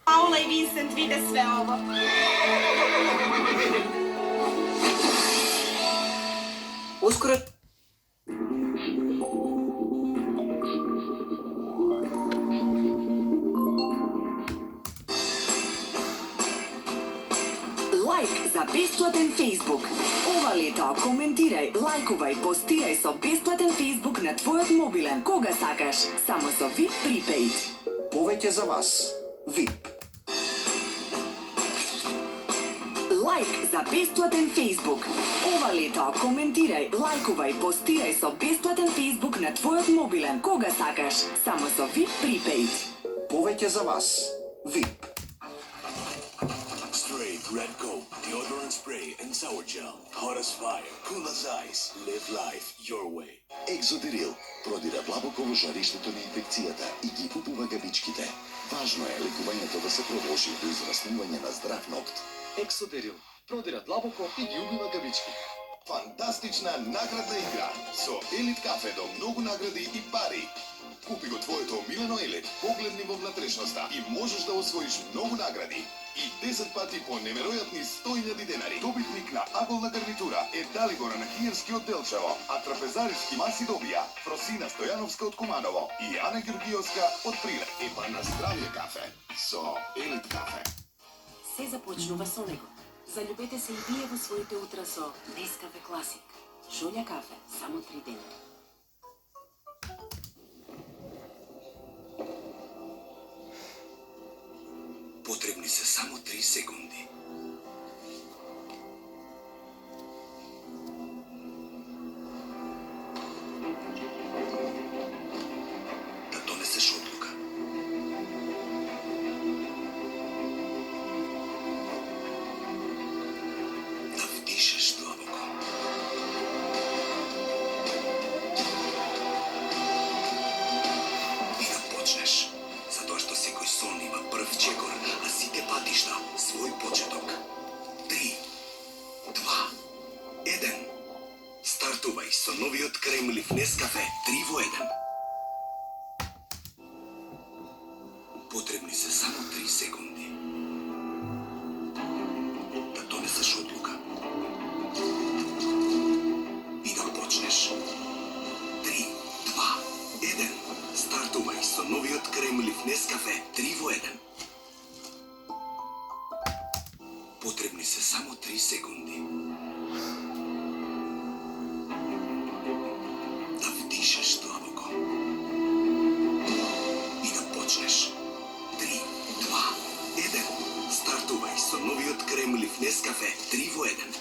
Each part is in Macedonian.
Paula i Vincent vide sve ovo. Uskoro... Лайк за бесплатен Facebook. Ова лето коментирај, лајкувај, постирај со бесплатен Facebook на твојот мобилен кога сакаш, само со VIP Prepaid. Повеќе за вас. VIP. Лайк за бесплатен Facebook. Ова лето коментирај, лајкувај, постирај со бесплатен Facebook на твојот мобилен кога сакаш, само со VIP Prepaid. Повеќе за вас. VIP. Straight Red Coat, deodorant spray and sour gel. Hot as fire, cool as ice. Live life your way. Екзодерил продира длабоко во жариштето на инфекцијата и ги упува габичките. Важно е лекувањето да се продолжи до израснување на здрав ногт. Ексодерил продира длабоко и ги убива габички. Фантастична наградна игра со Елит кафе до многу награди и пари. Купи го твоето омилено Елит, погледни во внатрешноста и можеш да освоиш многу награди. И 10 пати по неверојатни 100.000 денари. Добитник на аголна гарнитура е Далигора на Киевски од Делчево, а трапезарски маси добија Фросина Стојановска од Куманово и Ана Георгиевска од Прилеп. Епа на здравје кафе со Елит кафе. Се започнува со него. Заљубете се и вие во своите утра со Нескафе Класик. Шолја кафе, само 3 денари. Потребни се само 3 секунди. Да донесеш одлука. Да вдишеш длабоко. И да почнеш. Затоа што секој сон има прв чекор, а сите патишта свој почеток. 3, 2, 1. Стартувај со новиот кремлив Нескафе 3 во 1. Потребни се само 3 секунди. Да донесеш одлука. И да почнеш. 3, 2, 1. Стартувај со новиот кремлив Нескафе 3 во 1. Потребни се само 3 секунди. Да вдишеш длабоко. И да почнеш. 3, 2, 1. Стартувај со новиот кремлив Нескафе 3 во 1.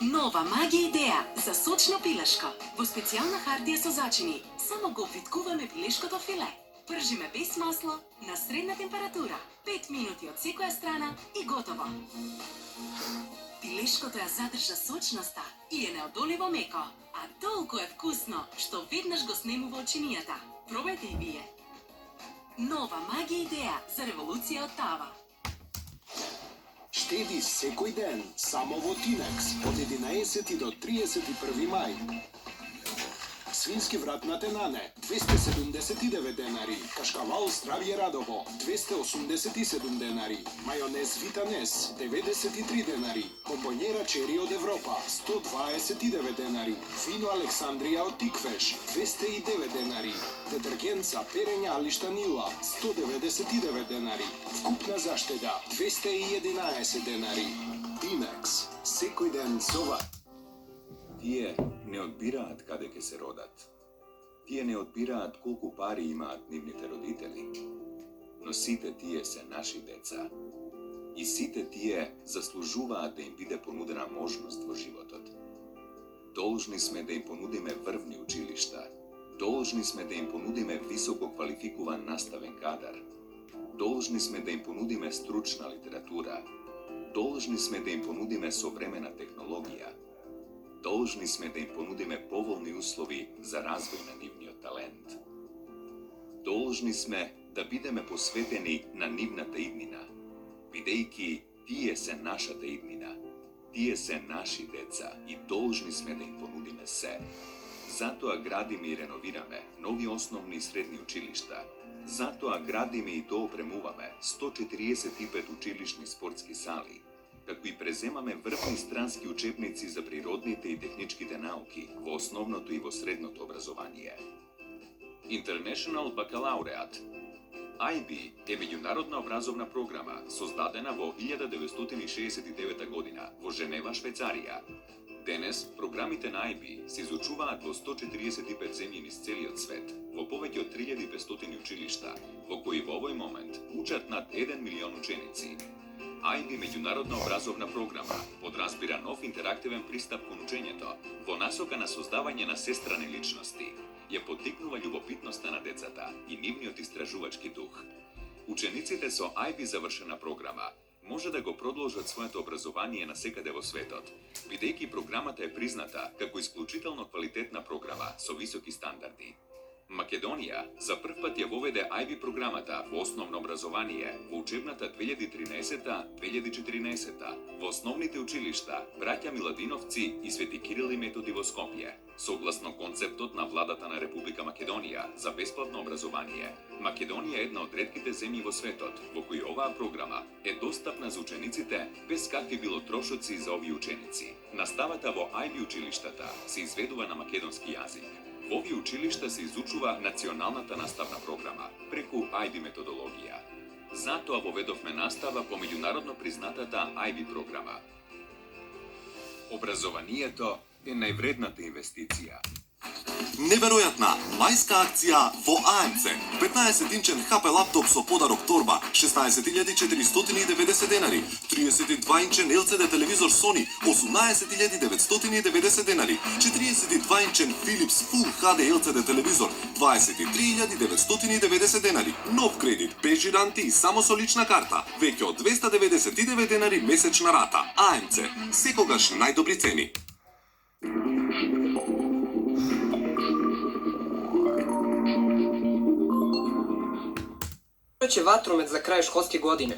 Нова магија идеја за сочно пилешко. Во специјална хартија со зачини. Само го виткуваме пилешкото филе. Пржиме без масло, на средна температура. 5 минути од секоја страна и готово. Пилешкото ја задржа сочноста и е неодоливо меко. А толку е вкусно, што веднаш го снемува очинијата. Пробајте и вие. Нова магија идеја за револуција од тава. Штеди секој ден само во Тинекс од 11 до 31 мај. Свински врат на тенане 279 денари, кашкавал здравје Радово 287 денари, мајонез Витанес 93 денари, бомбонјера чери од Европа 129 денари, вино Александрија од Тиквеш 209 денари, детергент за перење Алиштанила 199 денари, вкупна заштеда 211 денари. Тинекс, секој ден со вас. Тие не одбираат каде ќе се родат. Тие не одбираат колку пари имаат нивните родители. Но сите тие се наши деца. И сите тие заслужуваат да им биде понудена можност во животот. Должни сме да им понудиме врвни училишта. Должни сме да им понудиме високо квалификуван наставен кадар. Должни сме да им понудиме стручна литература. Должни сме да им понудиме современа технологија. Должни сме да им понудиме поволни услови за развој на нивниот талент. Должни сме да бидеме посветени на нивната иднина, бидејќи тие се нашата иднина, тие се наши деца и должни сме да им понудиме се. Затоа градиме и реновираме нови основни и средни училишта, Затоа градиме и доопремуваме 145 училишни спортски сали, како и преземаме врвни странски учебници за природните и техничките науки во основното и во средното образование. International Baccalaureate IB е меѓународна образовна програма создадена во 1969 година во Женева, Швајцарија. Денес, програмите на IB се изучуваат во 145 земји низ целиот свет, во повеќе од 3500 училишта, во кои во овој момент учат над 1 милион ученици. IB меѓународна образовна програма подразбира нов интерактивен пристап кон учењето во насока на создавање на сестрани личности. Ја поттикнува љубопитноста на децата и нивниот истражувачки дух. Учениците со IB завршена програма може да го продолжат своето образование насекаде во светот, бидејќи програмата е призната како исклучително квалитетна програма со високи стандарди. Македонија за прв пат ја воведе IB програмата во основно образование во учебната 2013-2014 во основните училишта Браќа Миладиновци и Свети Кирил и Методи во Скопје. Согласно концептот на владата на Република Македонија за бесплатно образование, Македонија е една од ретките земји во светот во кои оваа програма е достапна за учениците без какви било трошоци за овие ученици. Наставата во IB училиштата се изведува на македонски јазик. Во овие училишта се изучува националната наставна програма преку IB методологија. Затоа воведовме настава по меѓународно признатата IB програма. Образованието е највредната инвестиција. Неверојатна мајска акција во АМЦ. 15-инчен HP лаптоп со подарок торба 16.490 денари, 32-инчен LCD телевизор Sony 18.990 денари, 42-инчен Philips Full HD LCD телевизор 23.990 денари. Нов кредит без жиранти и само со лична карта, веќе од 299 денари месечна рата. АМЦ, секогаш најдобри цени. Ќе ватромет за крај школске године.